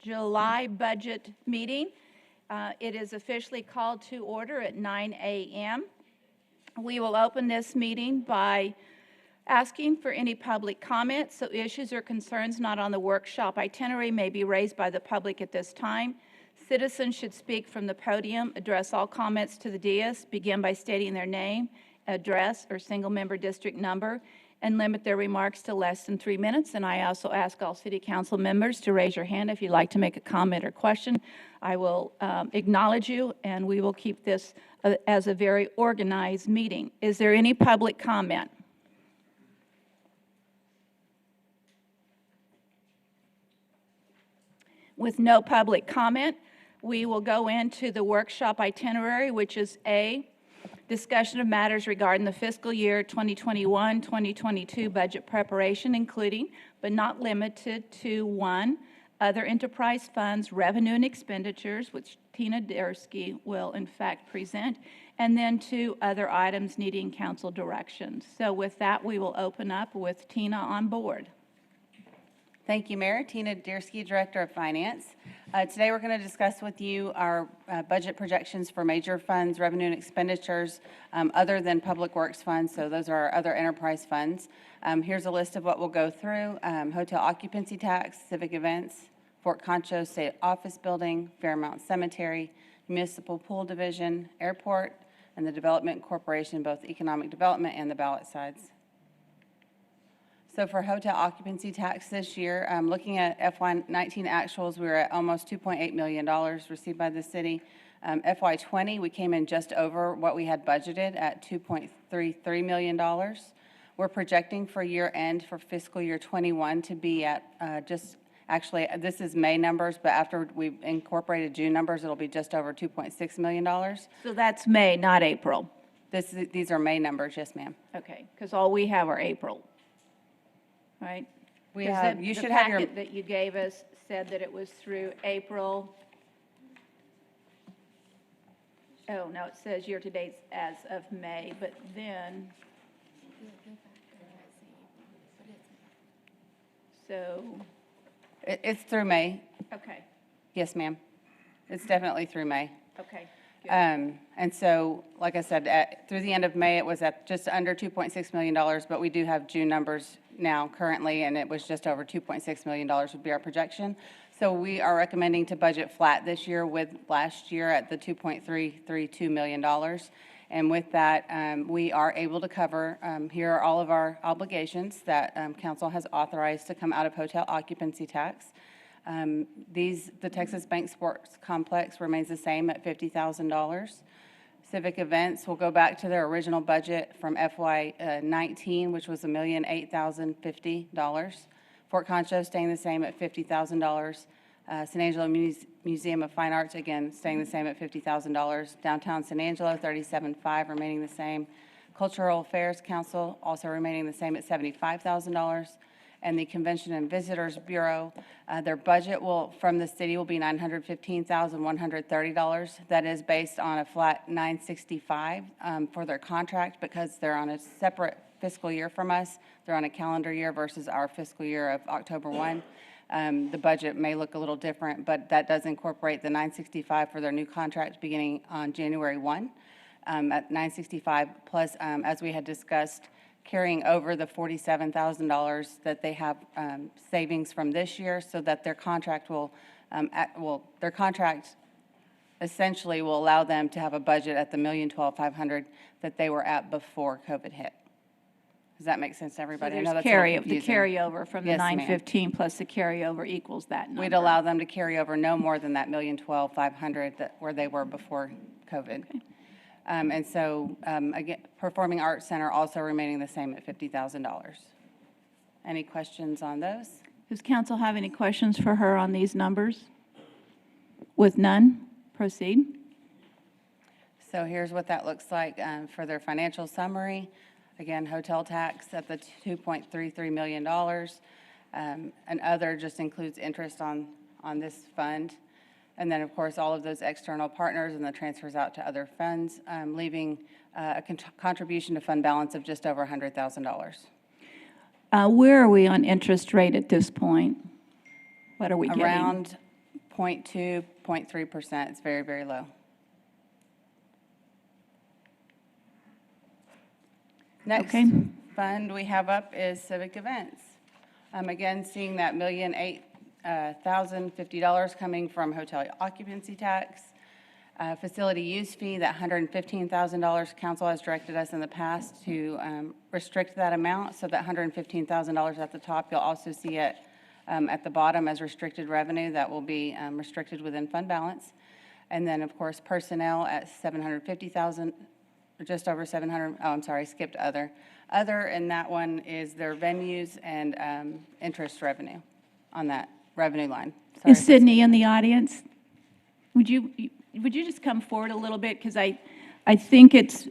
July budget meeting. It is officially called to order at 9 a.m. We will open this meeting by asking for any public comments, so issues or concerns not on the workshop itinerary may be raised by the public at this time. Citizens should speak from the podium, address all comments to the dais, begin by stating their name, address, or single-member district number, and limit their remarks to less than 3 minutes. And I also ask all city council members to raise your hand if you'd like to make a comment or question. I will acknowledge you, and we will keep this as a very organized meeting. Is there any public comment? With no public comment, we will go into the workshop itinerary, which is A, discussion of matters regarding the fiscal year 2021-2022 budget preparation, including but not limited to 1, other enterprise funds, revenue and expenditures, which Tina Dersky will in fact present, and then 2 other items needing council direction. So with that, we will open up with Tina on board. Thank you, Mayor. Tina Dersky, Director of Finance. Today we're going to discuss with you our budget projections for major funds, revenue and expenditures, other than public works funds, so those are our other enterprise funds. Here's a list of what we'll go through. Hotel occupancy tax, civic events, Fort Concho State Office Building, Fairmount Cemetery, Municipal Pool Division, Airport, and the Development Corporation, both economic development and the ballot sides. So for hotel occupancy tax this year, looking at FY19 actuals, we were at almost $2.8 million received by the city. FY20, we came in just over what we had budgeted at $2.33 million. We're projecting for year end for fiscal year 21 to be at actually, this is May numbers, but after we've incorporated June numbers, it'll be just over $2.6 million. So that's May, not April. These are May numbers, yes, ma'am. Okay, because all we have are April. Right? We have, you should have your... The packet that you gave us said that it was through April. Oh, no, it says year-to-date as of May, but then... So... It's through May. Okay. Yes, ma'am. It's definitely through May. Okay. And so, like I said, through the end of May, it was at just under $2.6 million, but we do have June numbers now currently, and it was just over $2.6 million would be our projection. So we are recommending to budget flat this year with last year at the $2.332 million. And with that, we are able to cover, here are all of our obligations that council has authorized to come out of hotel occupancy tax. The Texas Bank Sports Complex remains the same at $50,000. Civic events will go back to their original budget from FY19, which was $1,008,050. Fort Concho staying the same at $50,000. San Angelo Museum of Fine Arts, again, staying the same at $50,000. Downtown San Angelo, $37,500, remaining the same. Cultural Affairs Council also remaining the same at $75,000. And the Convention and Visitors Bureau, their budget from the city will be $915,130. That is based on a flat $965 for their contract because they're on a separate fiscal year from us. They're on a calendar year versus our fiscal year of October 1. The budget may look a little different, but that does incorporate the $965 for their new contract beginning on January 1 at $965 plus, as we had discussed, carrying over the $47,000 that they have savings from this year, so that their contract their contract essentially will allow them to have a budget at the $1,012,500 that they were at before COVID hit. Does that make sense to everybody? So I know that's the carryover from the Yes, 915 plus the carryover equals that number. We'd allow them to carry over no more than that $1,012,500 where they were before COVID. Okay. And so, again, Performing Arts Center also remaining the same at $50,000. Any questions on those? Does council have any questions for her on these numbers? With none, proceed. So here's what that looks like for their financial summary. Again, hotel tax at the $2.33 million. And other just includes interest on this fund. And then, of course, all of those external partners and the transfers out to other funds, leaving a contribution to fund balance of just over $100,000. Where are we on interest rate at this point? What are we getting? Around 0.2, 0.3%. It's very, very low. Next Okay. fund we have up is civic events. Again, seeing that $1,008,050 coming from hotel occupancy tax. Facility use fee, that $115,000, council has directed us in the past to restrict that amount, so that $115,000 at the top, you'll also see it at the bottom as restricted revenue. That will be restricted within fund balance. And then, of course, personnel at $750,000, just over 700, oh, I'm sorry, skipped other. Other, and that one is their venues and interest revenue on that revenue line. Sorry Is for Sydney in the audience? Would you just come forward a little bit? Because I think it's,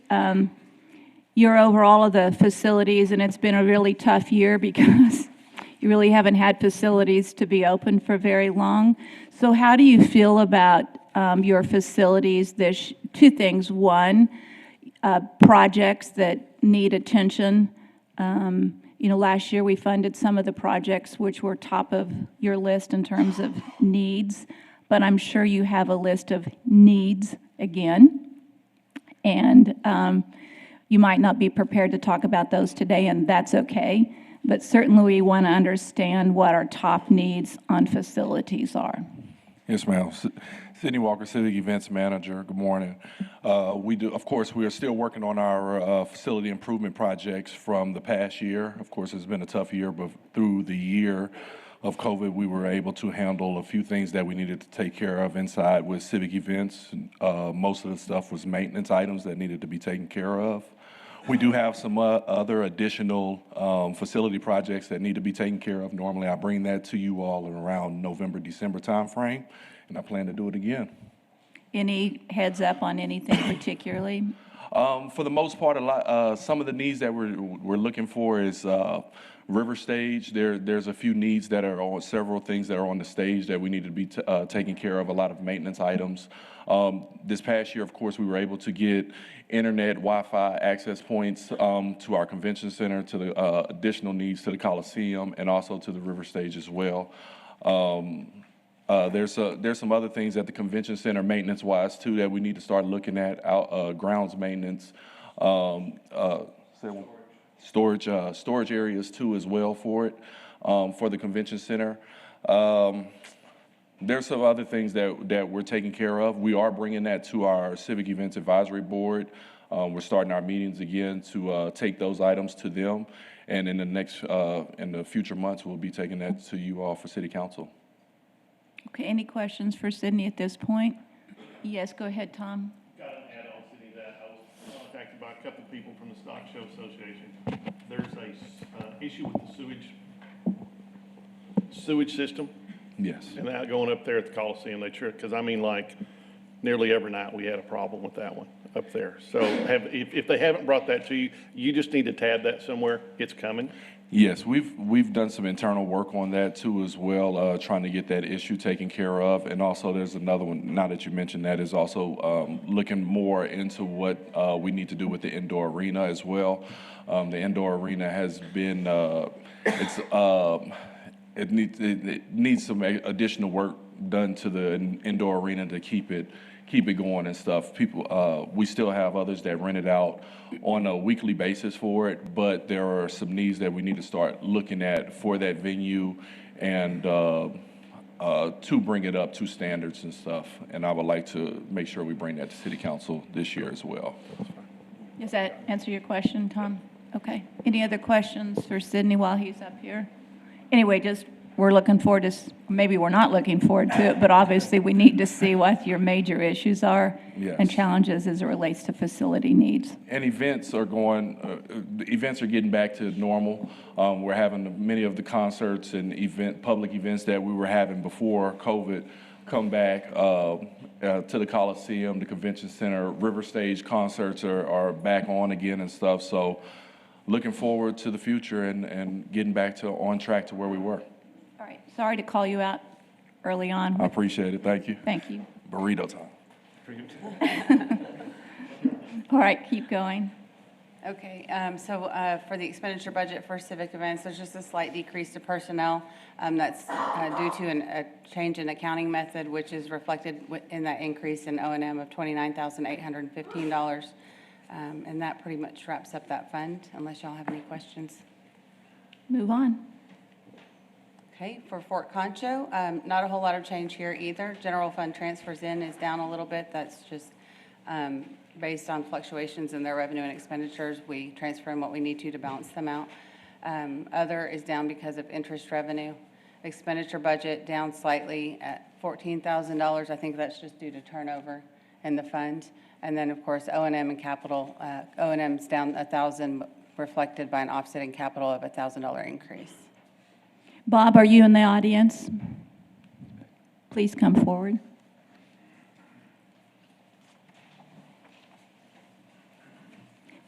you're over all of the facilities, and it's been a really tough year because you really haven't had facilities to be open for very long. So how do you feel about your facilities? There's two things. One, projects that need attention. Last year we funded some of the projects which were top of your list in terms of needs, but I'm sure you have a list of needs again. And you might not be prepared to talk about those today, and that's okay. But certainly we want to understand what our top needs on facilities are. Yes, ma'am. Sydney Walker, Civic Events Manager. Good morning. Of course, we are still working on our facility improvement projects from the past year. Of course, it's been a tough year, but through the year of COVID, we were able to handle a few things that we needed to take care of inside with civic events. Most of the stuff was maintenance items that needed to be taken care of. We do have some other additional facility projects that need to be taken care of. Normally, I bring that to you all in around November, December timeframe, and I plan to do it again. Any heads up on anything particularly? For the most part, some of the needs that we're looking for is river stage. There's a few needs that are on several things that are on the stage that we need to be taking care of. A lot of maintenance items. This past year, of course, we were able to get internet, Wi-Fi access points to our convention center, to the additional needs to the Coliseum, and also to the river stage as well. There's some other things at the convention center maintenance-wise too that we need to start looking at. Grounds maintenance, storage areas too as well for it, for the convention center. There's some other things that we're taking care of. We are bringing that to our Civic Events Advisory Board. We're starting our meetings again to take those items to them, and in the future months, we'll be taking that to you all for City Council. Okay, any questions for Sydney at this point? Yes, go ahead, Tom. Got an add-on, City, that I was contacted by a couple of people from the Stock Show Association. There's a issue with the sewage system. Yes. And that going up there at the Coliseum, because like nearly every night we had a problem with that one up there. So if they haven't brought that to you, you just need to tab that somewhere. It's coming. Yes, we've done some internal work on that too as well, trying to get that issue taken care of. And also there's another one, now that you mentioned that, is also looking more into what we need to do with the indoor arena as well. The indoor arena has been, it needs some additional work done to the indoor arena to keep it going and stuff. We still have others that rent it out on a weekly basis for it, but there are some needs that we need to start looking at for that venue and to bring it up to standards and stuff. And I would like to make sure we bring that to City Council this year as well. Does that answer your question, Tom? Okay. Any other questions for Sydney while he's up here? Anyway, we're looking forward to, maybe we're not looking forward to it, but obviously we need to see what your major issues are. Yes. And challenges as it relates to facility needs. And events are getting back to normal. We're having many of the concerts and public events that we were having before COVID come back to the Coliseum, the Convention Center. River Stage concerts are back on again and stuff. So looking forward to the future and getting back on track to where we were. All right. Sorry to call you out early on. I appreciate it. Thank you. Thank you. Burrito time. All right, keep going. Okay, so for the expenditure budget for civic events, there's just a slight decrease to personnel. That's due to a change in accounting method, which is reflected in that increase in O&M of $29,815. And that pretty much wraps up that fund, unless y'all have any questions. Move on. Okay, for Fort Concho, not a whole lot of change here either. General fund transfers in is down a little bit. That's just based on fluctuations in their revenue and expenditures. We transfer in what we need to balance them out. Other is down because of interest revenue. Expenditure budget down slightly at $14,000. I think that's just due to turnover in the fund. And then, of course, O&M and capital, O&M's down $1,000, reflected by an offsetting capital of $1,000 increase. Bob, are you in the audience? Please come forward.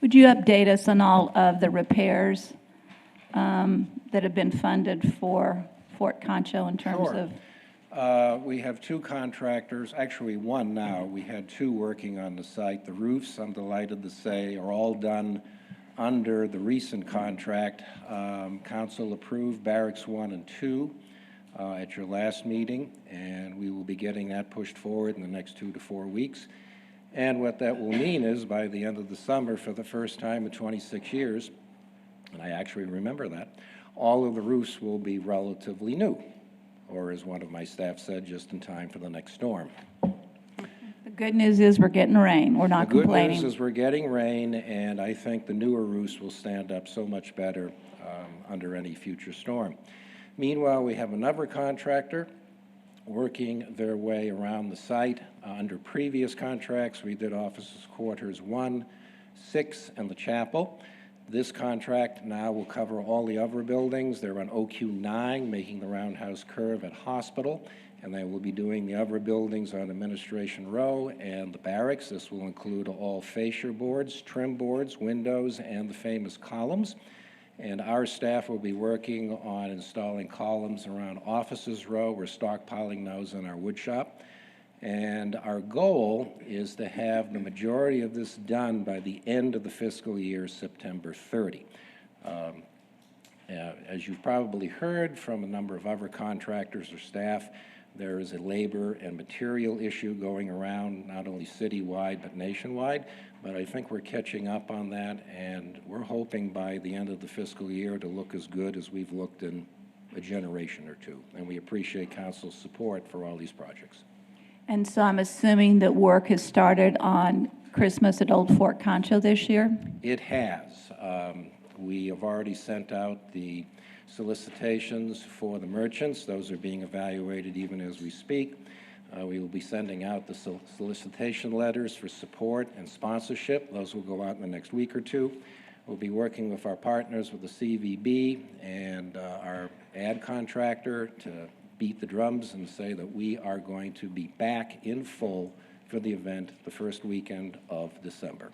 Would you update us on all of the repairs that have been funded for Fort Concho in terms Sure. of? We have two contractors, actually one now. We had two working on the site. The roofs, I'm delighted to say, are all done under the recent contract. Council approved Barracks 1 and 2 at your last meeting, and we will be getting that pushed forward in the next 2 to 4 weeks. And what that will mean is by the end of the summer, for the first time in 26 years, and I actually remember that, all of the roofs will be relatively new, or as one of my staff said, just in time for the next storm. The good news is we're getting rain. We're not The good complaining. news is we're getting rain, and I think the newer roofs will stand up so much better under any future storm. Meanwhile, we have another contractor working their way around the site. Under previous contracts, we did officers' quarters 1, 6, and the chapel. This contract now will cover all the other buildings. They're on OQ9, making the roundhouse curve at Hospital, and they will be doing the other buildings on Administration Row and the barracks. This will include all fascia boards, trim boards, windows, and the famous columns. And our staff will be working on installing columns around Officers Row. We're stockpiling those in our wood shop. And our goal is to have the majority of this done by the end of the fiscal year, September 30. As you've probably heard from a number of other contractors or staff, there is a labor and material issue going around, not only citywide but nationwide. But I think we're catching up on that, and we're hoping by the end of the fiscal year to look as good as we've looked in a generation or two. And we appreciate council's support for all these projects. And so I'm assuming that work has started on Christmas at Old Fort Concho this year? It has. We have already sent out the solicitations for the merchants. Those are being evaluated even as we speak. We will be sending out the solicitation letters for support and sponsorship. Those will go out in the next week or two. We'll be working with our partners with the CVB and our ad contractor to beat the drums and say that we are going to be back in full for the event the first weekend of December.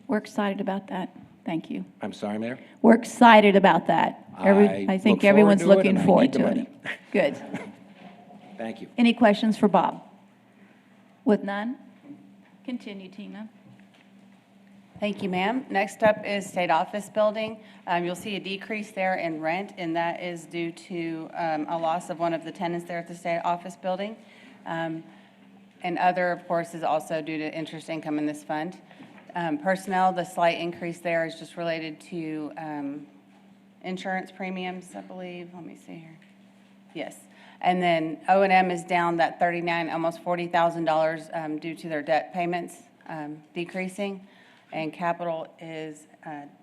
We're excited about that. Thank you. I'm sorry, Mayor? We're excited about that. I I think look everyone's forward to looking it, and I forward need the to money. it. Good. Thank you. Any questions for Bob? With none, continue, Tina. Thank you, ma'am. Next up is State Office Building. You'll see a decrease there in rent, and that is due to a loss of one of the tenants there at the State Office Building. And other, of course, is also due to interest income in this fund. Personnel, the slight increase there is just related to insurance premiums, I believe. Let me see here. Yes. And then O&M is down that $39, almost $40,000 due to their debt payments decreasing. And capital is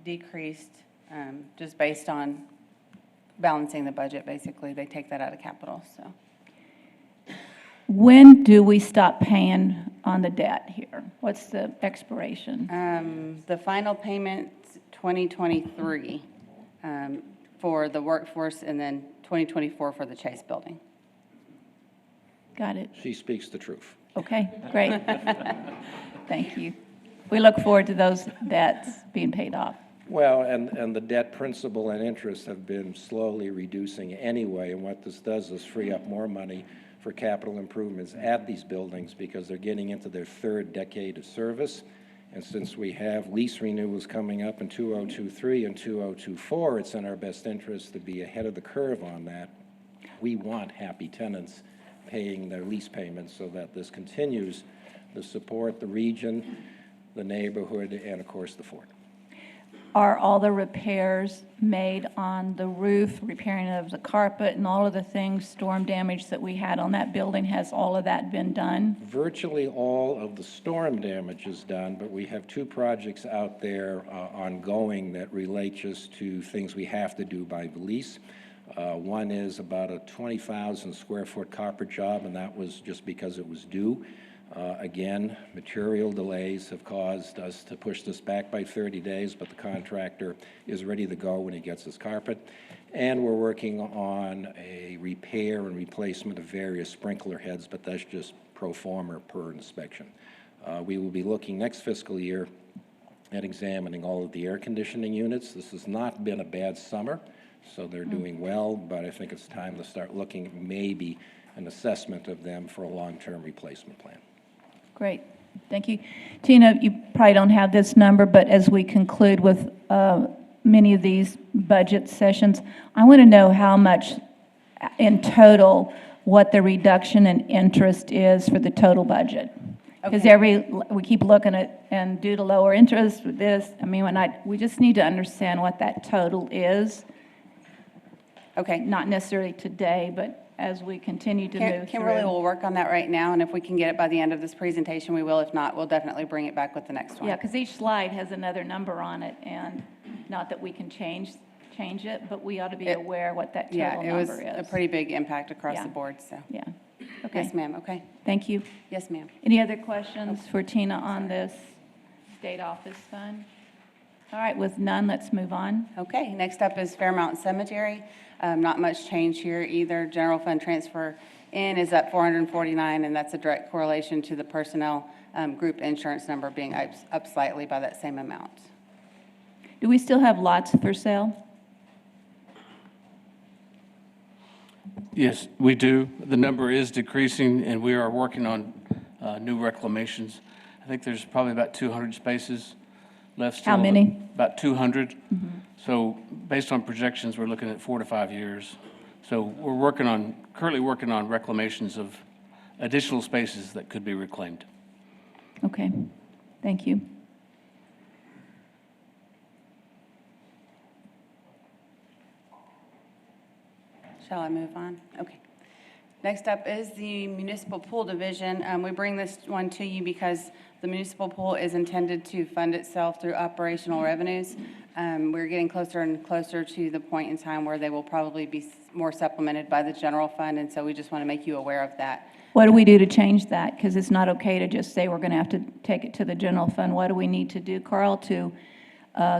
decreased just based on balancing the budget, basically. They take that out of capital, so. When do we stop paying on the debt here? What's the expiration? The final payment, 2023 for the workforce, and then 2024 for the Chase Building. Got it. She speaks the truth. Okay, great. Thank you. We look forward to those debts being paid off. Well, and the debt principal and interest have been slowly reducing anyway, and what this does is free up more money for capital improvements at these buildings because they're getting into their third decade of service, And since we have lease renewals coming up in 2023 and 2024, it's in our best interest to be ahead of the curve on that. We want happy tenants paying their lease payments so that this continues to support the region, the neighborhood, and of course, the fort. Are all the repairs made on the roof, repairing of the carpet and all of the things, storm damage that we had on that building, has all of that been done? Virtually all of the storm damage is done, but we have two projects out there ongoing that relate just to things we have to do by the lease. One is about a 20,000 square foot carpet job, and that was just because it was due. Again, material delays have caused us to push this back by 30 days, but the contractor is ready to go when he gets his carpet. And we're working on a repair and replacement of various sprinkler heads, but that's just pro forma per inspection. We will be looking next fiscal year at examining all of the air conditioning units. This has not been a bad summer, so they're doing well, but I think it's time to start looking at maybe an assessment of them for a long-term replacement plan. Great, thank you. Tina, you probably don't have this number, but as we conclude with many of these budget sessions, I want to know how much in total, what the reduction in interest is for the total budget. Because we keep looking at, and due to lower interest with this, I mean, we just need to understand what that total is. Okay. Not necessarily today, but as we continue to move through. Kimberly will work on that right now, and if we can get it by the end of this presentation, we will. If not, we'll definitely bring it back with the next one. Yeah, because each slide has another number on it, and not that we can change it, but we ought to be aware what that total Yeah, it was number is. a pretty big impact across Yeah. the board, so. Yeah, okay. Yes, ma'am, okay. Thank you. Yes, ma'am. Any other questions for Tina on this state office fund? All right, with none, let's move on. Okay, next up is Fairmount Cemetery. Not much change here either. General fund transfer in is up 449, and that's a direct correlation to the personnel group insurance number being up slightly by that same amount. Do we still have lots for sale? Yes, we do. The number is decreasing, and we are working on new reclamations. I think there's probably about 200 spaces left still. How many? About 200. So based on projections, we're looking at 4 to 5 years. So we're currently working on reclamations of additional spaces that could be reclaimed. Okay, thank you. Shall I move on? Okay. Next up is the municipal pool division. We bring this one to you because the municipal pool is intended to fund itself through operational revenues. We're getting closer and closer to the point in time where they will probably be more supplemented by the general fund, and so we just want to make you aware of that. What do we do to change that? Because it's not okay to just say we're going to have to take it to the general fund. What do we need to do, Carl, to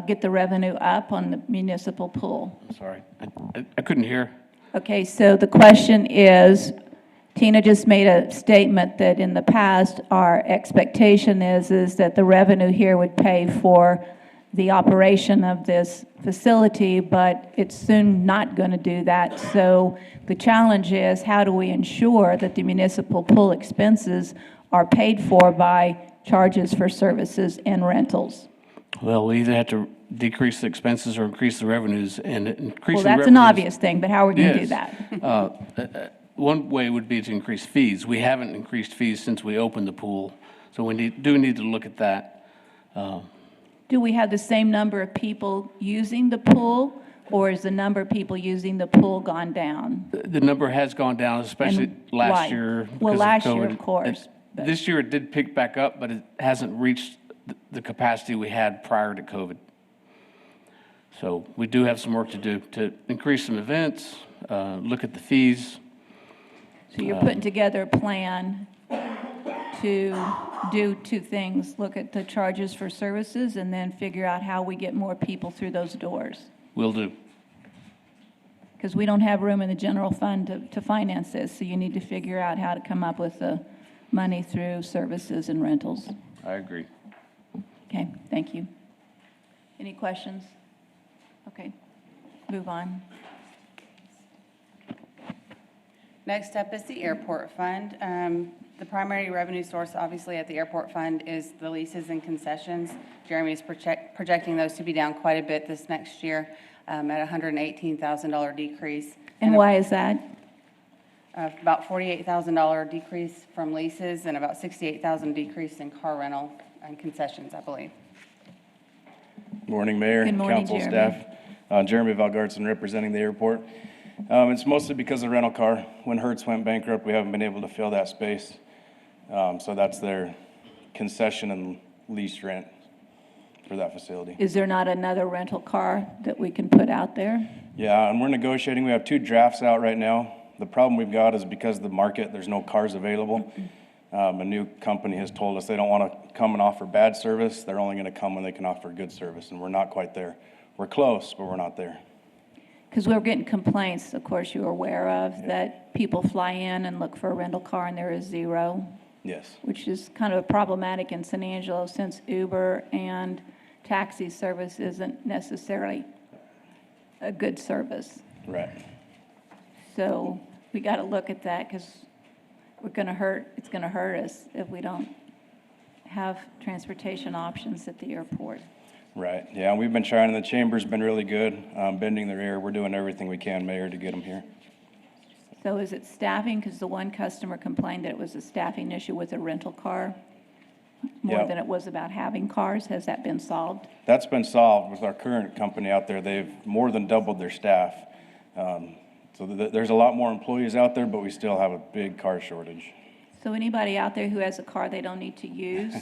get the revenue up on the municipal pool? I'm sorry, I couldn't hear. Okay, so the question is, Tina just made a statement that in the past, our expectation is that the revenue here would pay for the operation of this facility, but it's soon not going to do that. So the challenge is, how do we ensure that the municipal pool expenses are paid for by charges for services and rentals? Well, we either have to decrease the expenses or increase the revenues, and increasing Well, revenues. that's an obvious thing, but how are we going to do Yes. that? One way would be to increase fees. We haven't increased fees since we opened the pool, so we do need to look at that. Do we have the same number of people using the pool, or is the number of people using the pool gone down? The number has gone down, especially And why? last year. Well, because of last year, COVID. of course, but- This year it did pick back up, but it hasn't reached the capacity we had prior to COVID. So we do have some work to do to increase some events, look at the fees. So you're putting together a plan to do two things: look at the charges for services and then figure out how we get more people through those doors. Will do. Because we don't have room in the general fund to finance this, so you need to figure out how to come up with the money through services and rentals. I agree. Okay, thank you. Any questions? Okay, move on. Next up is the airport fund. The primary revenue source, obviously, at the airport fund is the leases and concessions. Jeremy is projecting those to be down quite a bit this next year, at a $118,000 decrease. And why is that? About $48,000 decrease from leases and about $68,000 decrease in car rental and concessions, I believe. Morning, Mayor, Good morning, council, Jeremy. staff. Jeremy Valgartson representing the airport. It's mostly because of rental car. When Hertz went bankrupt, we haven't been able to fill that space. So that's their concession and lease rent for that facility. Is there not another rental car that we can put out there? Yeah, and we're negotiating. We have 2 drafts out right now. The problem we've got is because of the market, there's no cars available. A new company has told us they don't want to come and offer bad service. They're only going to come when they can offer good service, and we're not quite there. We're close, but we're not there. Because we're getting complaints, of course, you're aware of, that people fly in and look for a rental car and there is zero, Yes, which is kind of problematic in San Angelo since Uber and taxi service isn't necessarily a good service. right. So we got to look at that because it's going to hurt us if we don't have transportation options at the airport. Right, yeah, we've been trying, and the chamber's been really good, bending their ear. We're doing everything we can, Mayor, to get them here. So is it staffing? Because the one customer complained that it was a staffing issue with a rental car more Yep. than it was about having cars. Has that been solved? That's been solved with our current company out there. They've more than doubled their staff. So there's a lot more employees out there, but we still have a big car shortage. So anybody out there who has a car they don't need to use?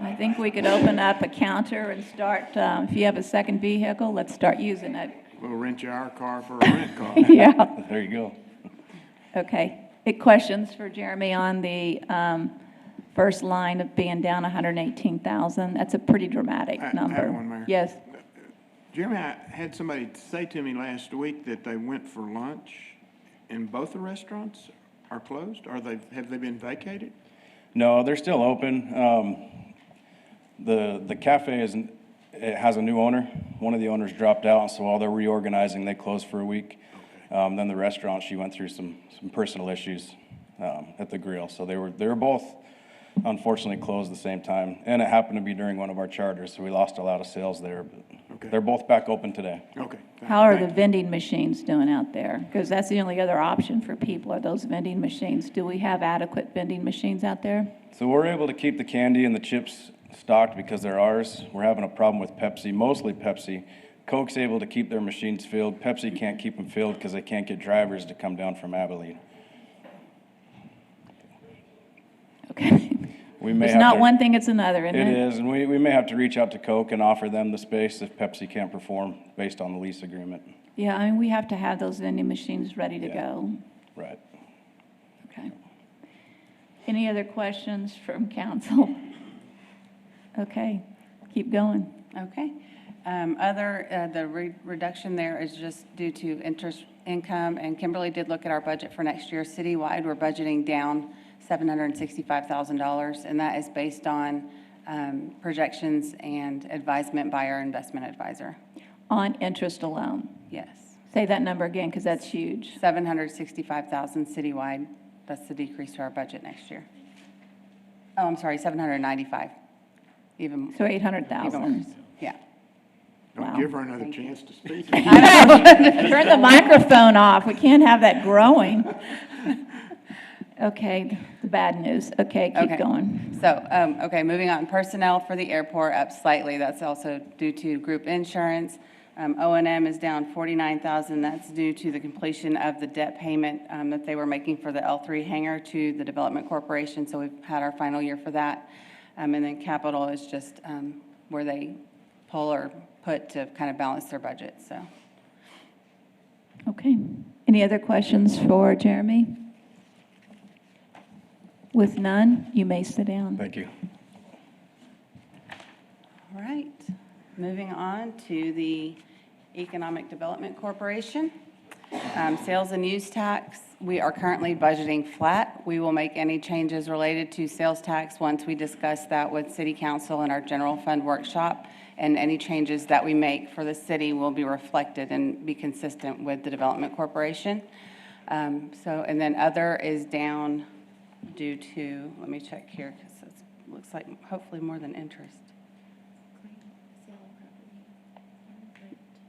I think we could open up a counter and start, if you have a second vehicle, let's start using it. We'll rent you our car for a rent car. Yeah, There you go. okay. Questions for Jeremy on the first line of being down 118,000? That's a pretty dramatic I have number. one, Mayor. Yes. Jeremy, I had somebody say to me last week that they went for lunch and both the restaurants are closed? Have they been vacated? No, they're still open. The cafe it has a new owner. One of the owners dropped out, and so while they're reorganizing, they closed for a week. Then the restaurant, she went through some personal issues at the grill, so they were both unfortunately closed at the same time, and it happened to be during one of our charters, so we lost a lot of sales there. But Okay. they're both back open today. Okay. How are the Thank you. vending machines doing out there? Because that's the only other option for people are those vending machines. Do we have adequate vending machines out there? So we're able to keep the candy and the chips stocked because they're ours. We're having a problem with Pepsi, mostly Pepsi. Coke's able to keep their machines filled. Pepsi can't keep them filled because they can't get drivers to come down from Abilene. Okay. We may It's have not to- one thing, it's another, isn't It it? is, and we may have to reach out to Coke and offer them the space if Pepsi can't perform based on the lease agreement. Yeah, I mean, we have to have those vending machines ready to Yeah. go. Right. Okay. Any other questions from council? Okay, keep going. Okay. The reduction there is just due to interest income, and Kimberly did look at our budget for next year. Citywide, we're budgeting down $765,000, and that is based on projections and advisement by our investment advisor. On interest alone. Yes. Say that number again, because that's huge. 765,000 citywide. That's the decrease to our budget next year. Oh, I'm sorry, 795. Even So even 800,000. worse. Yeah. Don't Wow. give her another chance to speak. Turn the microphone off. We can't have that growing. Okay, the bad news. Okay, keep Okay. going. So, okay, moving on, personnel for the airport up slightly, that's also due to group insurance. O&M is down 49,000, that's due to the completion of the debt payment that they were making for the L3 hangar to the Development Corporation, so we've had our final year for that. And then capital is just where they pull or put to kind of balance their budget, so. Okay. Any other questions for Jeremy? With none, you may sit down. Thank you. All right, moving on to the Economic Development Corporation. Sales and use tax, we are currently budgeting flat. We will make any changes related to sales tax once we discuss that with City Council in our general fund workshop. And any changes that we make for the city will be reflected and be consistent with the Development Corporation. And then other is down due to, let me check here, because it looks like hopefully more than interest.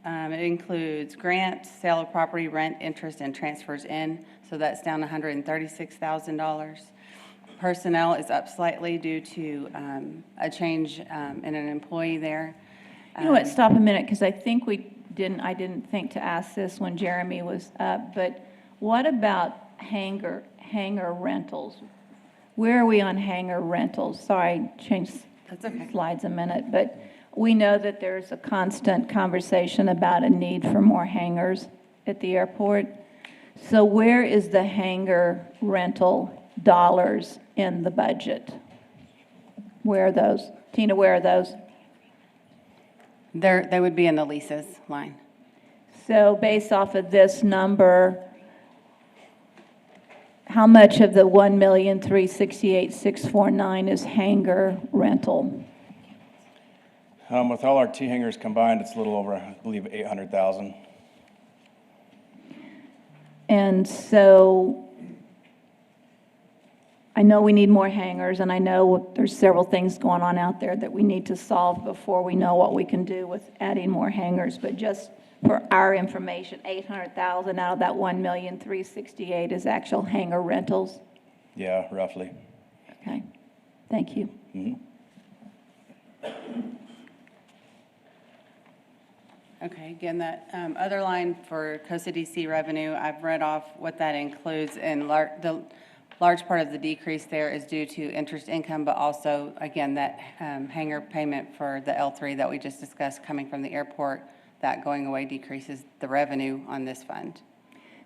It includes grant, sale of property, rent, interest, and transfers in, so that's down $136,000. Personnel is up slightly due to a change in an employee there. You know what, stop a minute, because I think I didn't think to ask this when Jeremy was up, but what about hangar rentals? Where are we on hangar rentals? Sorry, change That's okay. slides a minute, but we know that there's a constant conversation about a need for more hangars at the airport. So where is the hangar rental dollars in the budget? Where are those? Tina, where are those? They would be in the leases line. So based off of this number, how much of the 1,368,649 is hangar rental? With all our T hangers combined, it's a little over, I believe, 800,000. And so I know we need more hangars, and I know there's several things going on out there that we need to solve before we know what we can do with adding more hangars. But just for our information, 800,000 out of that 1,368,000 is actual hangar rentals. Yeah, roughly. Okay, thank you. Okay, again, that other line for Costa DC revenue, I've read off what that includes, and the large part of the decrease there is due to interest income, but also, again, that hangar payment for the L3 that we just discussed coming from the airport, that going away decreases the revenue on this fund.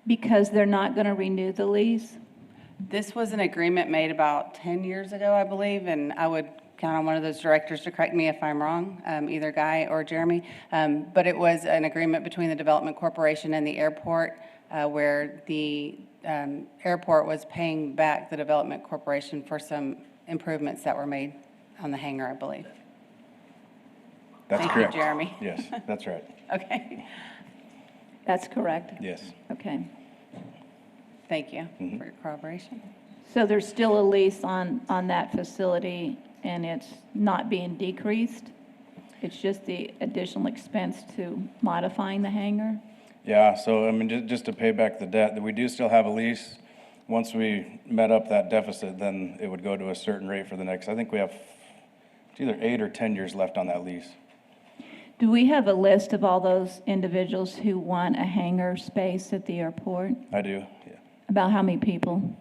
Because they're not going to renew the lease? This was an agreement made about 10 years ago, I believe, and I would count on one of those directors to correct me if I'm wrong, either Guy or Jeremy. But it was an agreement between the Development Corporation and the airport where the airport was paying back the Development Corporation for some improvements that were made on the hangar, I believe. That's Thank correct. you, Jeremy. Yes, that's right. Okay, That's correct? Yes. Okay. thank you for your corroboration. So there's still a lease on that facility, and it's not being decreased? It's just the additional expense to modifying the hangar? Yeah, so I mean, just to pay back the debt, that we do still have a lease. Once we met up that deficit, then it would go to a certain rate for the next, I think we have, it's either 8 or 10 years left on that lease. Do we have a list of all those individuals who want a hangar space at the airport? I do, yeah. About how many people?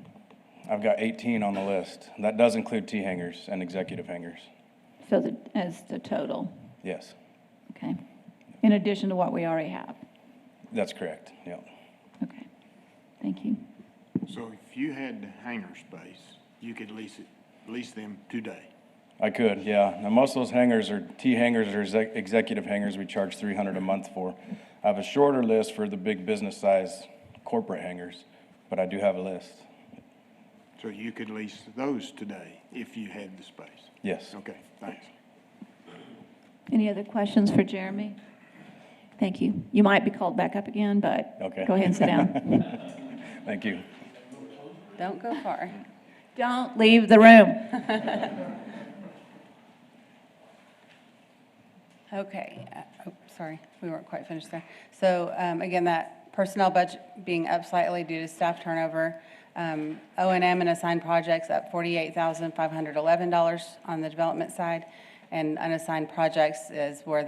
I've got 18 on the list. That does include T hangers and executive hangers. So as the total, Yes, okay? In addition to what we already have? that's correct, yeah. Okay, thank you. So if you had hangar space, you could lease them today. I could, yeah. Now, most of those hangars are T hangars or executive hangars we charge $300 a month for. I have a shorter list for the big business size corporate hangars, but I do have a list. So you could lease those today if you had the space. Yes. Okay, thanks. Any other questions for Jeremy? Thank you. You might be called back up again, but Okay. go ahead and sit down. Thank you. Don't go far. Don't leave the room. Okay, sorry, we weren't quite finished there. So again, that personnel budget being up slightly due to staff turnover. O&M and assigned projects up $48,511 on the development side. And unassigned projects is where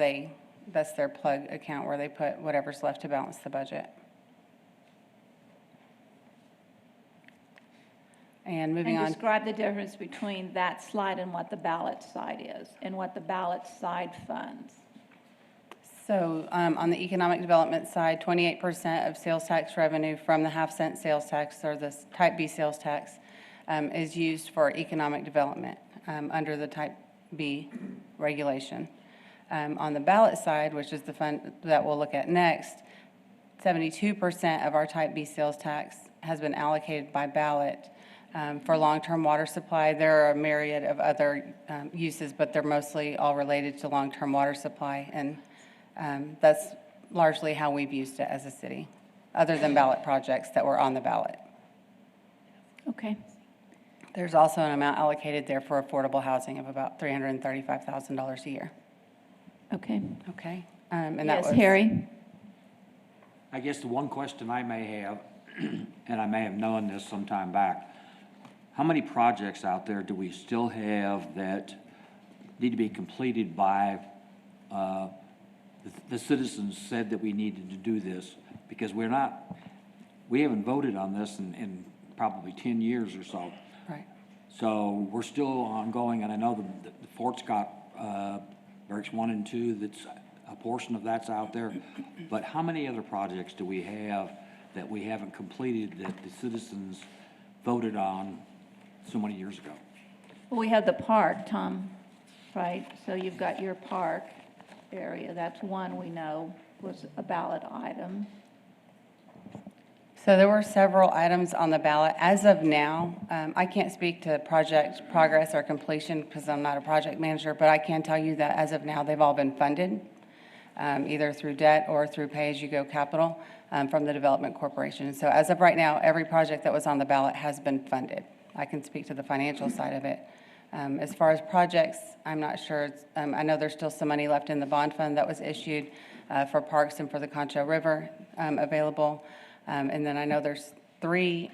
that's their plug account where they put whatever's left to balance the budget. And moving And on. describe the difference between that slide and what the ballot side is, and what the ballot side funds. So on the economic development side, 28% of sales tax revenue from the half-cent sales tax, or the Type B sales tax, is used for economic development under the Type B regulation. On the ballot side, which is the fund that we'll look at next, 72% of our Type B sales tax has been allocated by ballot for long-term water supply. There are a myriad of other uses, but they're mostly all related to long-term water supply, and that's largely how we've used it as a city. other than ballot projects that were on the ballot. Okay. There's also an amount allocated there for affordable housing of about $335,000 a year. Okay. Okay? And that Yes, was Harry? I guess the one question I may have, and I may have known this some time back, how many projects out there do we still have that need to be completed by, the citizens said that we needed to do this? Because we haven't voted on this in probably 10 years or so. right. So we're still ongoing, and I know the Fort Scott, Barracks 1 and 2, that's, a portion of that's out there. But how many other projects do we have that we haven't completed that the citizens voted on so many years ago? Well, we have the park, Tom, right? So you've got your park area. That's one we know was a ballot item. So there were several items on the ballot. As of now, I can't speak to project progress or completion because I'm not a project manager, but I can tell you that as of now, they've all been funded, either through debt or through pay-as-you-go capital from the Development Corporation. So as of right now, every project that was on the ballot has been funded. I can speak to the financial side of it. As far as projects, I'm not sure. I know there's still some money left in the bond fund that was issued for parks and for the Concho River available. And then I know there's 3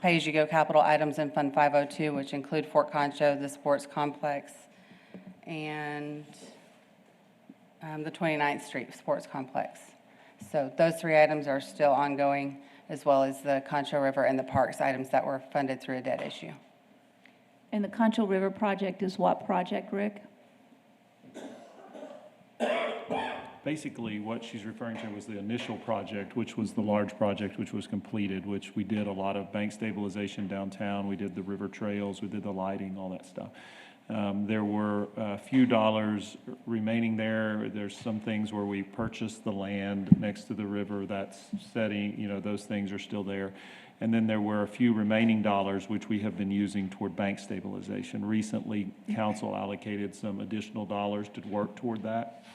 pay-as-you-go capital items in Fund 502, which include Fort Concho, the sports complex, and the 29th Street Sports Complex. So those 3 items are still ongoing, as well as the Concho River and the parks items that were funded through a debt issue. And the Concho River project is what project, Rick? Basically, what she's referring to was the initial project, which was the large project, which was completed, which we did a lot of bank stabilization downtown. We did the river trails, we did the lighting, all that stuff. There were a few dollars remaining there. There's some things where we purchased the land next to the river. That's setting, you know, those things are still there. And then there were a few remaining dollars which we have been using toward bank stabilization. Recently, council allocated some additional dollars to work toward that.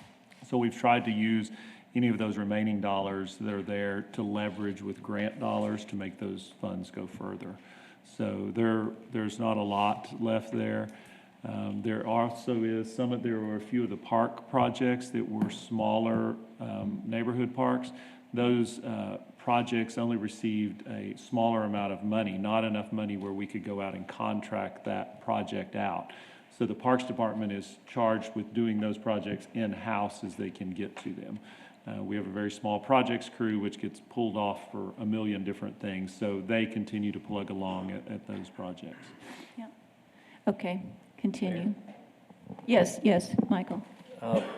So we've tried to use any of those remaining dollars that are there to leverage with grant dollars to make those funds go further. So there's not a lot left there. There also is there were a few of the park projects that were smaller neighborhood parks. Those projects only received a smaller amount of money, not enough money where we could go out and contract that project out. So the Parks Department is charged with doing those projects in-house as they can get to them. We have a very small projects crew which gets pulled off for a million different things, so they continue to plug along at those projects. Yeah. Okay, continue. Yes, Michael.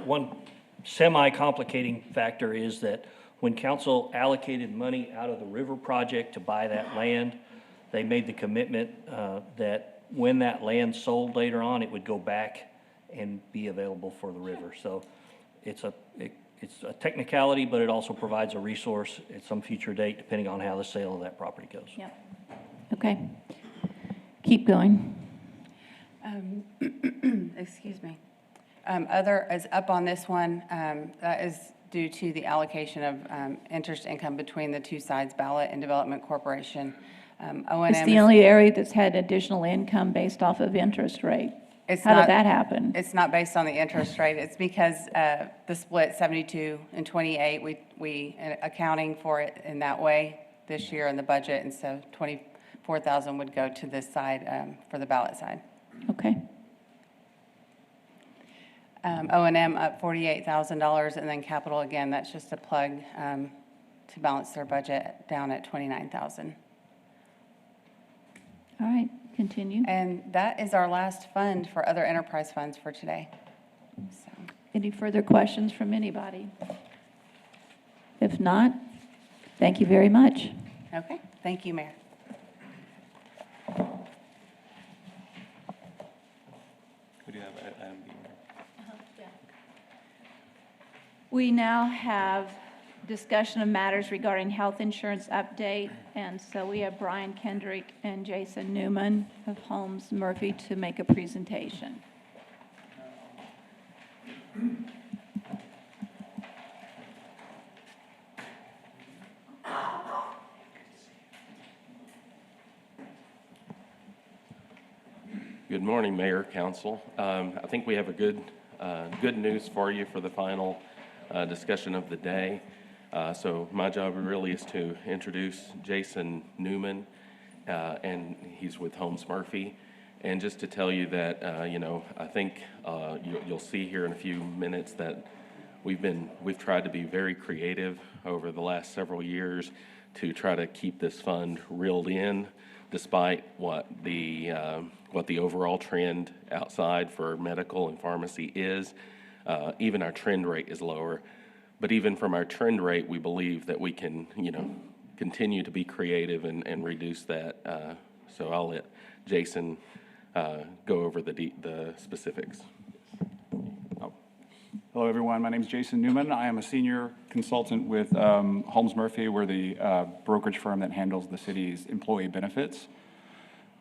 One semi-complicating factor is that when council allocated money out of the river project to buy that land, they made the commitment that when that land sold later on, it would go back and be available for the river. So it's a technicality, but it also provides a resource at some future date, depending on how the sale of that property goes. Yeah. Okay. Keep going. Excuse me. Other is up on this one, that is due to the allocation of interest income between the 2 sides, ballot and Development Corporation. O&M It's the only area that's had additional income based off of interest rate. How did that happen? It's not based on the interest rate. It's because the split 72 and 28, we accounting for it in that way this year in the budget, and so 24,000 would go to this side for the ballot side. Okay. O&M up $48,000, and then capital, again, that's just a plug to balance their budget down at $29,000. All right, continue. And that is our last fund for other enterprise funds for today. So, Any further questions from anybody? If not, thank you very much. okay, thank you, Mayor. We do have item B. We now have discussion of matters regarding health insurance update, and so we have Brian Kendrick and Jason Newman of Holmes Murphy to make a presentation. Good morning, Mayor, Council. I think we have a good news for you for the final discussion of the day. So my job really is to introduce Jason Newman, and he's with Holmes Murphy. And just to tell you that, I think you'll see here in a few minutes that we've tried to be very creative over the last several years to try to keep this fund reeled in, despite what the overall trend outside for medical and pharmacy is. Even our trend rate is lower. But even from our trend rate, we believe that we can, continue to be creative and reduce that. So I'll let Jason go over the specifics. Hello, everyone. My name is Jason Newman. I am a senior consultant with Holmes Murphy. We're the brokerage firm that handles the city's employee benefits.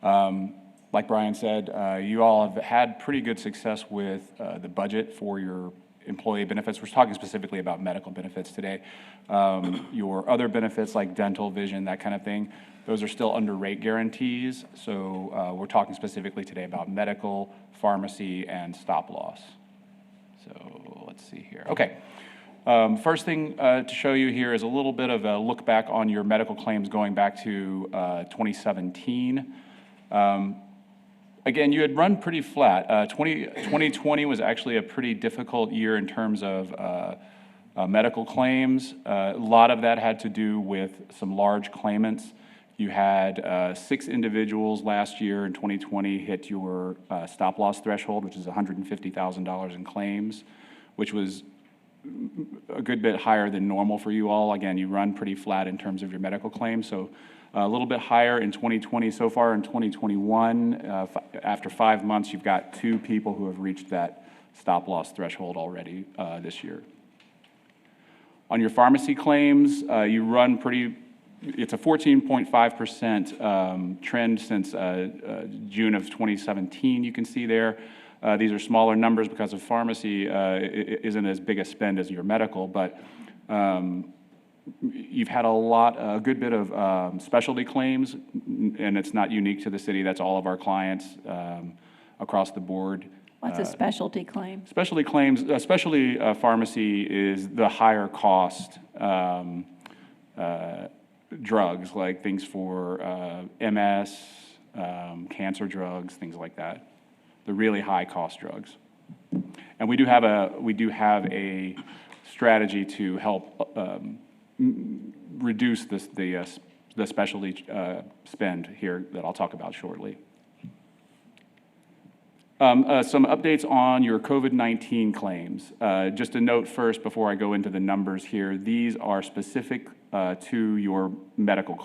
Like Brian said, you all have had pretty good success with the budget for your employee benefits. We're talking specifically about medical benefits today. Your other benefits like dental, vision, that kind of thing, those are still under rate guarantees. So we're talking specifically today about medical, pharmacy, and stop loss. So let's see here. Okay. First thing to show you here is a little bit of a look back on your medical claims going back to 2017. Again, you had run pretty flat. 2020 was actually a pretty difficult year in terms of medical claims. A lot of that had to do with some large claimants. You had 6 individuals last year in 2020 hit your stop loss threshold, which is $150,000 in claims, which was a good bit higher than normal for you all. Again, you run pretty flat in terms of your medical claims, so a little bit higher in 2020. So far in 2021, after 5 months, you've got 2 people who have reached that stop loss threshold already this year. On your pharmacy claims, you run it's a 14.5% trend since June of 2017, you can see there. These are smaller numbers because of pharmacy isn't as big a spend as your medical, but you've had a good bit of specialty claims, and it's not unique to the city. That's all of our clients across the board. What's a specialty claim? Specialty claims, especially pharmacy, is the higher cost drugs, like things for MS, cancer drugs, things like that. The really high cost drugs. And we do have a strategy to help reduce the specialty spend here that I'll talk about shortly. Some updates on your COVID-19 claims. Just a note first before I go into the numbers here, these are specific to your medical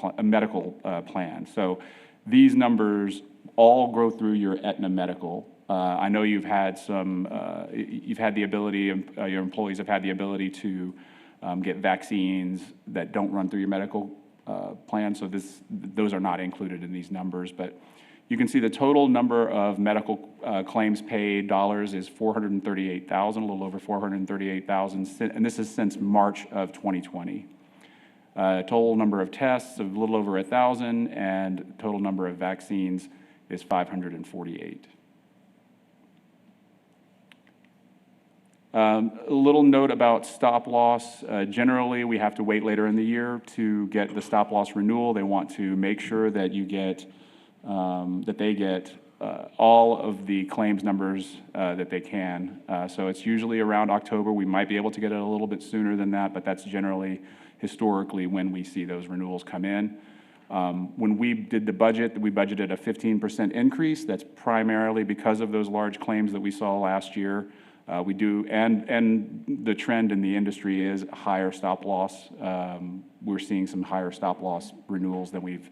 plan. So these numbers all go through your Aetna Medical. I know you've had the ability, your employees have had the ability to get vaccines that don't run through your medical plan, so those are not included in these numbers, but you can see the total number of medical claims paid dollars is 438,000, a little over 438,000, and this is since March of 2020. Total number of tests of a little over 1,000, and total number of vaccines is 548. A little note about stop loss. Generally, we have to wait later in the year to get the stop loss renewal. They want to make sure that you get they get all of the claims numbers that they can. So it's usually around October. We might be able to get it a little bit sooner than that, but that's generally historically when we see those renewals come in. When we did the budget, we budgeted a 15% increase. That's primarily because of those large claims that we saw last year. We do, and the trend in the industry is higher stop loss. We're seeing some higher stop loss renewals than we've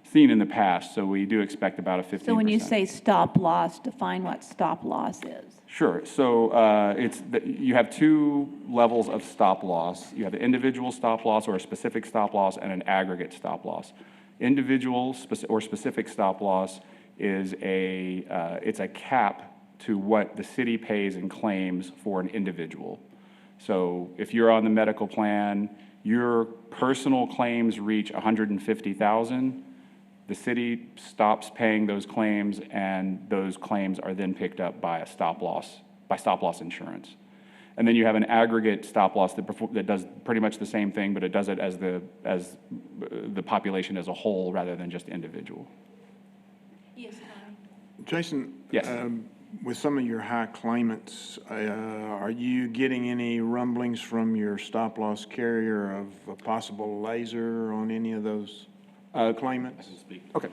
seen in the past, so we do expect about a 15%. So when you say stop loss, define what stop loss is. Sure. So you have 2 levels of stop loss. You have an individual stop loss or a specific stop loss and an aggregate stop loss. Individual or specific stop loss is it's a cap to what the city pays in claims for an individual. So if you're on the medical plan, your personal claims reach $150,000, The city stops paying those claims, and those claims are then picked up by stop loss insurance. And then you have an aggregate stop loss that does pretty much the same thing, but it does it as the population as a whole rather than just individual. Yes, Tommy. Jason? Yes. With some of your high claimants, are you getting any rumblings from your stop-loss carrier of a possible laser on any of those claimants? Okay.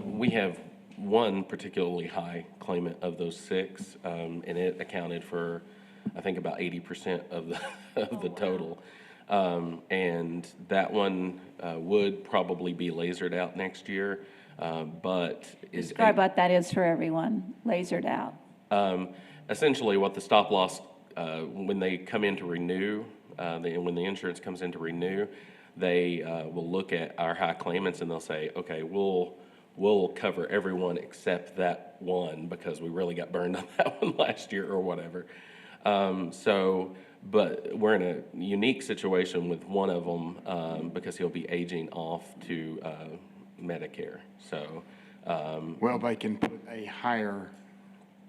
We have one particularly high claimant of those 6, and it accounted for, I think, about 80% of the total. And that one would probably be lasered out next year, but is. Describe what that is for everyone, lasered out. Essentially, what the stop loss, when they come in to renew, when the insurance comes in to renew, they will look at our high claimants and they'll say, okay, we'll cover everyone except that one because we really got burned on that one last year or whatever. But we're in a unique situation with one of them because he'll be aging off to Medicare. So, Well, they can put a higher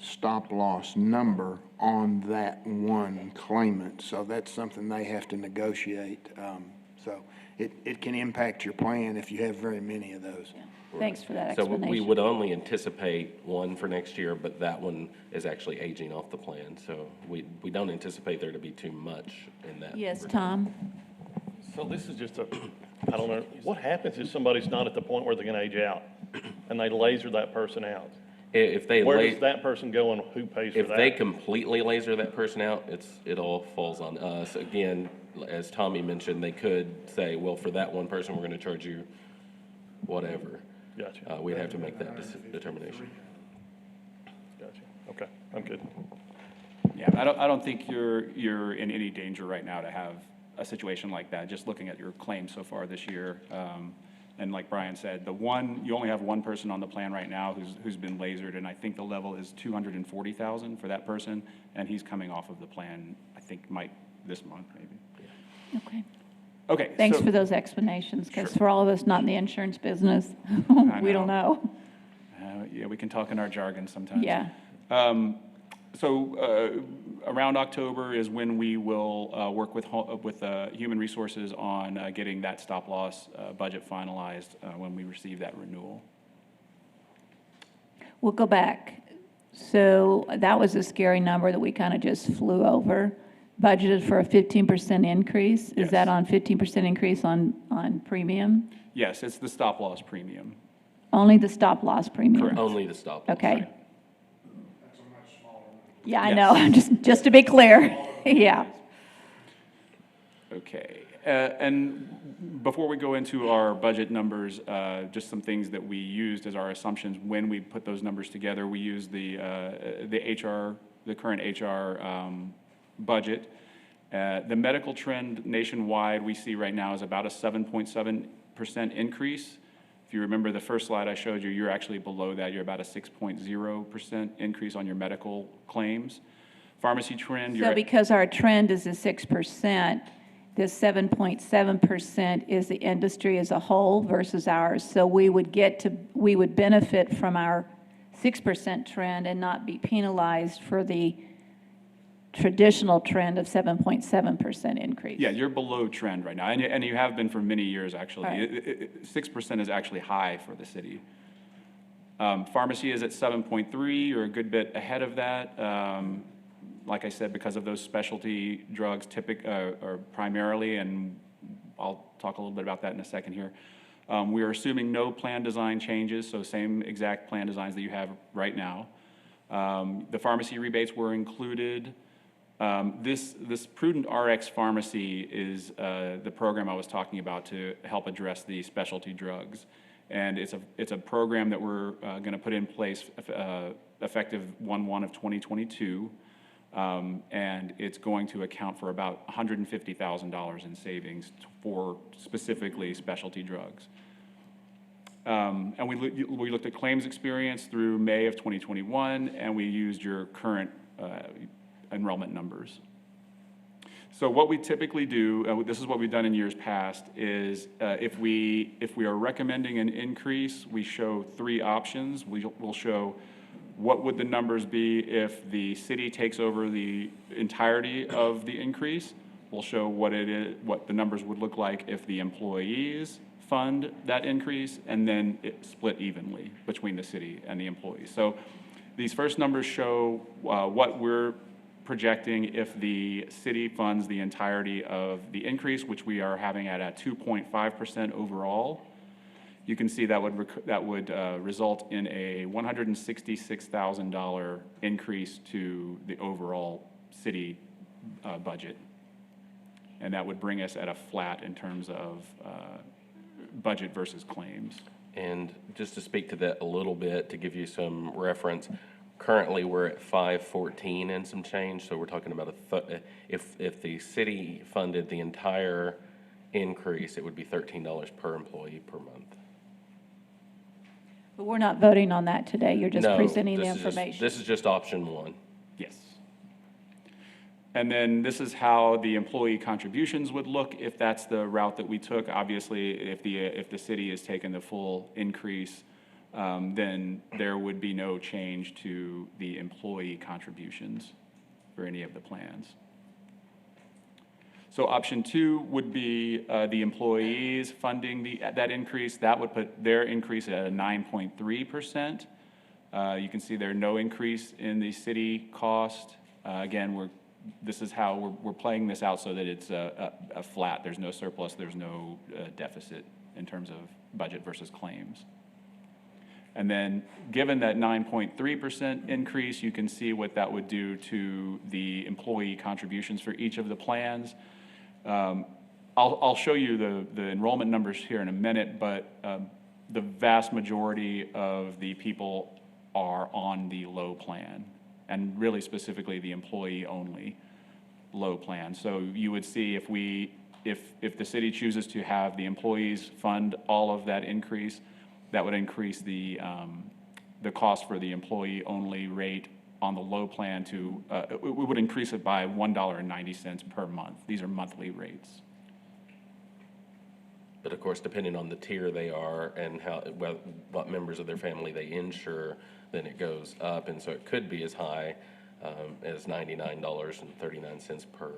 stop-loss number on that one claimant, so that's something they have to negotiate. So it can impact your plan if you have very many of those. Yeah. Thanks for that so explanation. we would only anticipate one for next year, but that one is actually aging off the plan. So we don't anticipate there to be too much in that. Yes, Tom? So this is just I don't know, what happens if somebody's not at the point where they're gonna age out and they laser that person out? If they Where does that person go and who pays for that? If they completely laser that person out, it all falls on us. Again, as Tommy mentioned, they could say, well, for that one person, we're gonna charge you whatever. Gotcha. We'd have to make that determination. Gotcha. Okay, I'm good. Yeah, I don't think you're in any danger right now to have a situation like that, just looking at your claims so far this year. And like Brian said, you only have one person on the plan right now who's been lasered, and I think the level is $240,000 for that person, and he's coming off of the plan, I think, this month, maybe. Okay. Okay. Thanks so- for those explanations, because for all of us not in the insurance business, we don't know. Yeah, we can talk in our jargon sometimes. Yeah. So around October is when we will work with Human Resources on getting that stop-loss budget finalized when we receive that renewal. We'll go back. So that was a scary number that we kind of just flew over. Budgeted for a 15% increase. Is that Yes. on 15% increase on premium? Yes, it's the stop-loss premium. Only the stop-loss premium? Correct. Only the stop loss. Okay. Yeah, I Yes. know, just to be clear. Yeah. Okay. And before we go into our budget numbers, just some things that we used as our assumptions when we put those numbers together. We used the current HR budget. The medical trend nationwide we see right now is about a 7.7% increase. If you remember the first slide I showed you, you're actually below that. You're about a 6.0% increase on your medical claims. Pharmacy trend, So because our trend is a 6%, this 7.7% is the industry as a whole versus ours. So we would benefit from our 6% trend and not be penalized for the traditional trend of 7.7% increase. Yeah, you're below trend right now, and you have been for many years, actually. Right. 6% is actually high for the city. Pharmacy is at 7.3, you're a good bit ahead of that. Like I said, because of those specialty drugs or primarily, and I'll talk a little bit about that in a second here. We are assuming no plan design changes, so same exact plan designs that you have right now. The pharmacy rebates were included. This Prudent RX Pharmacy is the program I was talking about to help address the specialty drugs. And it's a program that we're going to put in place effective 1/1 of 2022. And it's going to account for about $150,000 in savings for specifically specialty drugs. And we looked at claims experience through May of 2021, and we used your current enrollment numbers. So what we typically do, this is what we've done in years past, is if we are recommending an increase, we show three options. We'll show what would the numbers be if the city takes over the entirety of the increase. We'll show what the numbers would look like if the employees fund that increase, and then it split evenly between the city and the employees. So these first numbers show what we're projecting if the city funds the entirety of the increase, which we are having at a 2.5% overall. You can see that would result in a $166,000 increase to the overall city budget. And that would bring us at a flat in terms of budget versus claims. And just to speak to that a little bit, to give you some reference, currently we're at 514 and some change, so we're talking about if the city funded the entire increase, it would be $13 per employee per month. But we're not voting on that today. You're just No, presenting the this is just- information. This is just option one. Yes. And then this is how the employee contributions would look if that's the route that we took. Obviously, if the city is taking the full increase, then there would be no change to the employee contributions for any of the plans. So option two would be the employees funding that increase. That would put their increase at a 9.3%. You can see there's no increase in the city cost. Again, this is how we're playing this out so that it's a flat. There's no surplus, there's no deficit in terms of budget versus claims. And then given that 9.3% increase, you can see what that would do to the employee contributions for each of the plans. I'll show you the enrollment numbers here in a minute, but the vast majority of the people are on the low plan, and really specifically the employee-only low plan. So you would see if the city chooses to have the employees fund all of that increase, that would increase the cost for the employee-only rate on the low plan to, we would increase it by $1.90 per month. These are monthly rates. But of course, depending on the tier they are and what members of their family they insure, then it goes up. And so it could be as high as $99.39 per,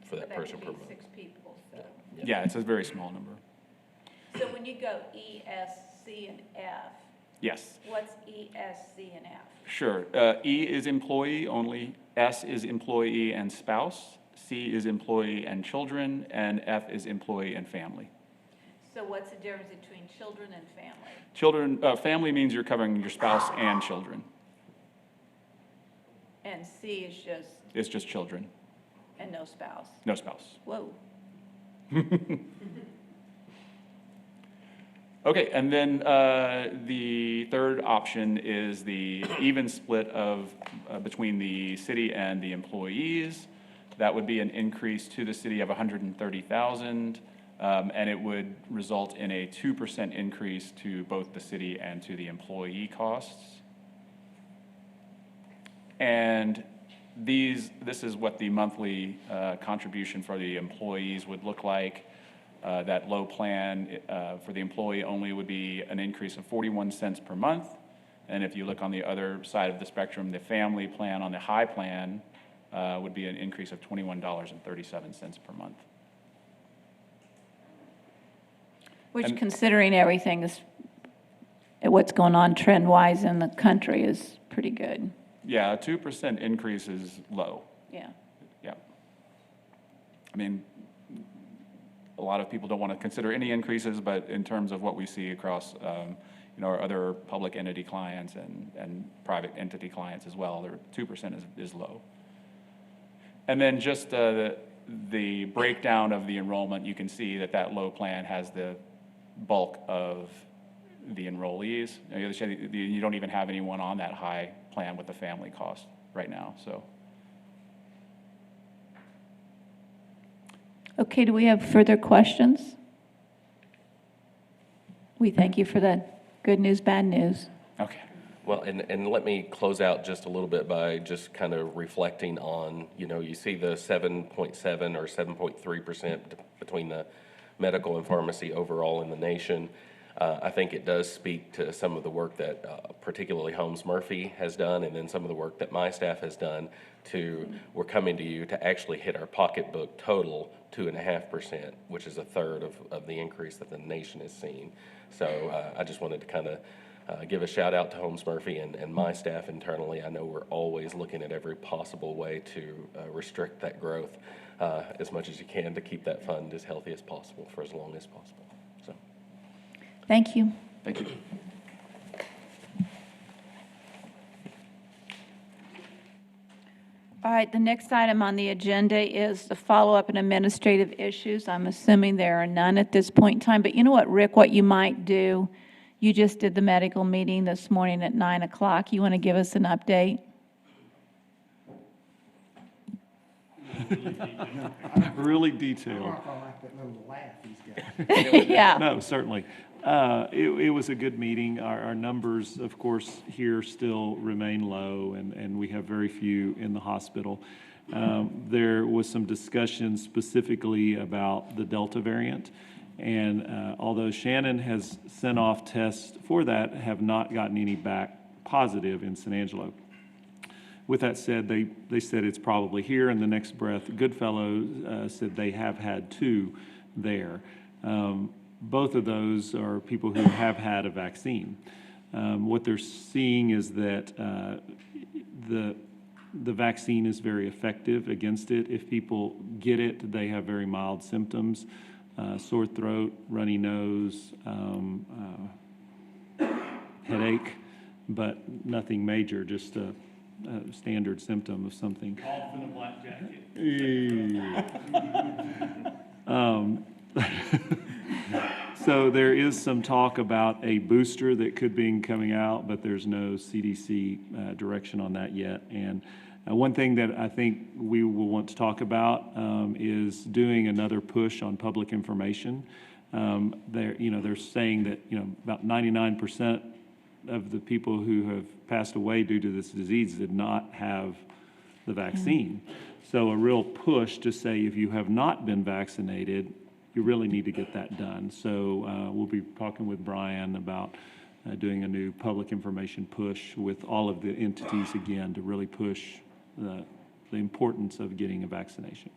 for that person per month. 6 people, so. Yeah, it's a very small number. So when you go E, S, C, and F, Yes. what's E, S, C, and F? Sure. E is employee only, S is employee and spouse, C is employee and children, and F is employee and family. So what's the difference between children and family? Children, family means you're covering your spouse and children. And C is just, It's just children, and no spouse. no spouse. Whoa. Okay, and then the third option is the even split of between the city and the employees. That would be an increase to the city of $130,000, and it would result in a 2% increase to both the city and to the employee costs. And this is what the monthly contribution for the employees would look like. That low plan for the employee only would be an increase of 41 cents per month. And if you look on the other side of the spectrum, the family plan on the high plan would be an increase of $21.37 per month. Which, considering everything, is what's going on trend-wise in the country, is pretty good. Yeah, a 2% increase is low. Yeah. Yeah. I mean, a lot of people don't want to consider any increases, but in terms of what we see across, our other public entity clients and private entity clients as well, 2% is low. And then just the breakdown of the enrollment, you can see that low plan has the bulk of the enrollees. You don't even have anyone on that high plan with the family cost right now, so. Okay, do we have further questions? We thank you for that good news, bad news. Okay. Well, and let me close out just a little bit by just kind of reflecting on, you see the 7.7 or 7.3% between the medical and pharmacy overall in the nation. I think it does speak to some of the work that particularly Holmes Murphy has done, and then some of the work that my staff has done we're coming to you to actually hit our pocketbook total 2.5%, which is a third of the increase that the nation has seen. So I just wanted to kind of give a shout out to Holmes Murphy and my staff internally. I know we're always looking at every possible way to restrict that growth as much as you can to keep that fund as healthy as possible for as long as possible. So, Thank you. thank you. All right, the next item on the agenda is the follow-up and administrative issues. I'm assuming there are none at this point in time, but you know what, Rick, what you might do? You just did the medical meeting this morning at 9 o'clock. You want to give us an update? Really detailed. I like that little laugh he's got. Yeah. No, certainly. It was a good meeting. Our numbers, of course, here still remain low, and we have very few in the hospital. There was some discussion specifically about the Delta variant, and although Shannon has sent off tests for that, have not gotten any back positive in San Angelo. With that said, they said it's probably here. In the next breath, Goodfellow said they have had 2 there. Both of those are people who have had a vaccine. What they're seeing is that the vaccine is very effective against it. If people get it, they have very mild symptoms, sore throat, runny nose, headache, but nothing major, just a standard symptom of something. Cough in a black jacket. So there is some talk about a booster that could be coming out, but there's no CDC direction on that yet. And one thing that I think we will want to talk about is doing another push on public information. They're saying that about 99% of the people who have passed away due to this disease did not have the vaccine. So a real push to say if you have not been vaccinated, you really need to get that done. So we'll be talking with Brian about doing a new public information push with all of the entities again to really push the importance of getting a vaccination.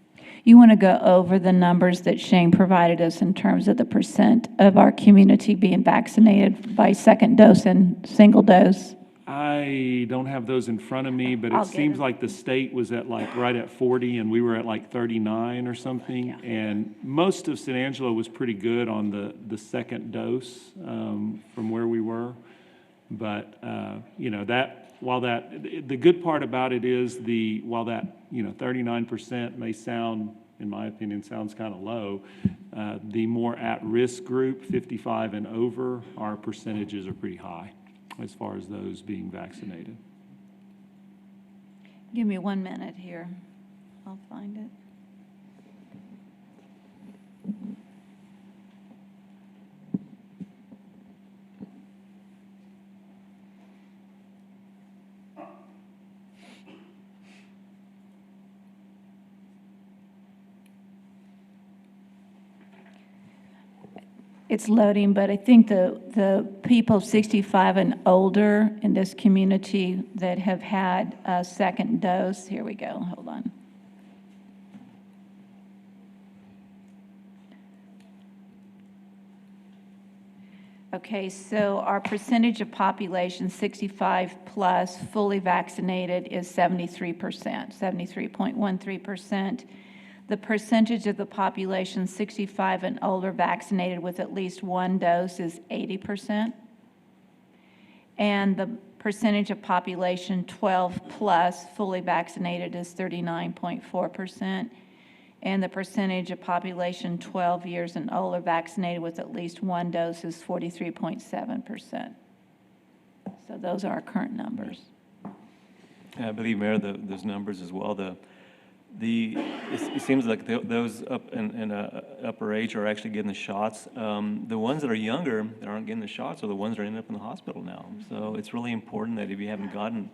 You want to go over the numbers that Shane provided us in terms of the percent of our community being vaccinated by second dose and single dose? I don't have those in front of me, but I'll it get seems it. like the state was at right at 40 and we were at 39 or something. Yeah. And most of San Angelo was pretty good on the second dose from where we were. But, the good part about it is while that 39% may sound, in my opinion, sounds kind of low, the more at-risk group, 55 and over, our percentages are pretty high as far as those being vaccinated. Give me 1 minute here. I'll find it. It's loading, but I think the people 65 and older in this community that have had a second dose, here we go, hold on. Okay, so our percentage of population 65 plus fully vaccinated is 73%, 73.13%. The percentage of the population 65 and older vaccinated with at least 1 dose is 80%. And the percentage of population 12 plus fully vaccinated is 39.4%. And the percentage of population 12 years and older vaccinated with at least 1 dose is 43.7%. So those are our current numbers. I believe, Mayor, those numbers as well, the it seems like those up in upper age are actually getting the shots. The ones that are younger that aren't getting the shots are the ones that are ending up in the hospital now. So it's really important that if you haven't gotten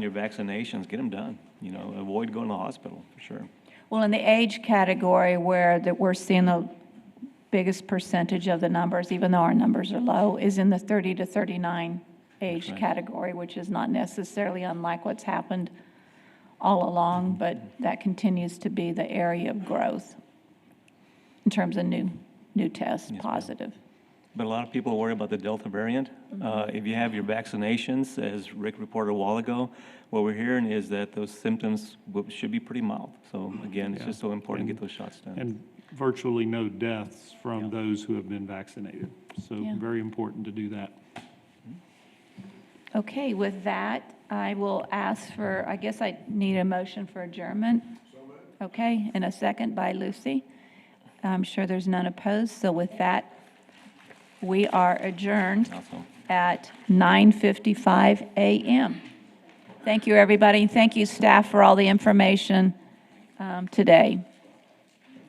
your vaccinations, get them done. You know, avoid going to the hospital, for sure. Well, in the age category where we're seeing the biggest percentage of the numbers, even though our numbers are low, is in the 30 to 39 age category, which is not necessarily unlike what's happened all along, but that continues to be the area of growth in terms of new tests, positive. But a lot of people worry about the Delta variant. If you have your vaccinations, as Rick reported a while ago, what we're hearing is that those symptoms should be pretty mild. So again, it's just so important to get those shots done. And virtually no deaths from those who have been vaccinated. So Yeah. very important to do that. Okay, with that, I will ask for, I guess I need a motion for adjournment. Okay, and a second by Lucy. I'm sure there's none opposed, so with that, we are adjourned Awesome. at 9:55 a.m. Thank you, everybody. Thank you, staff, for all the information today.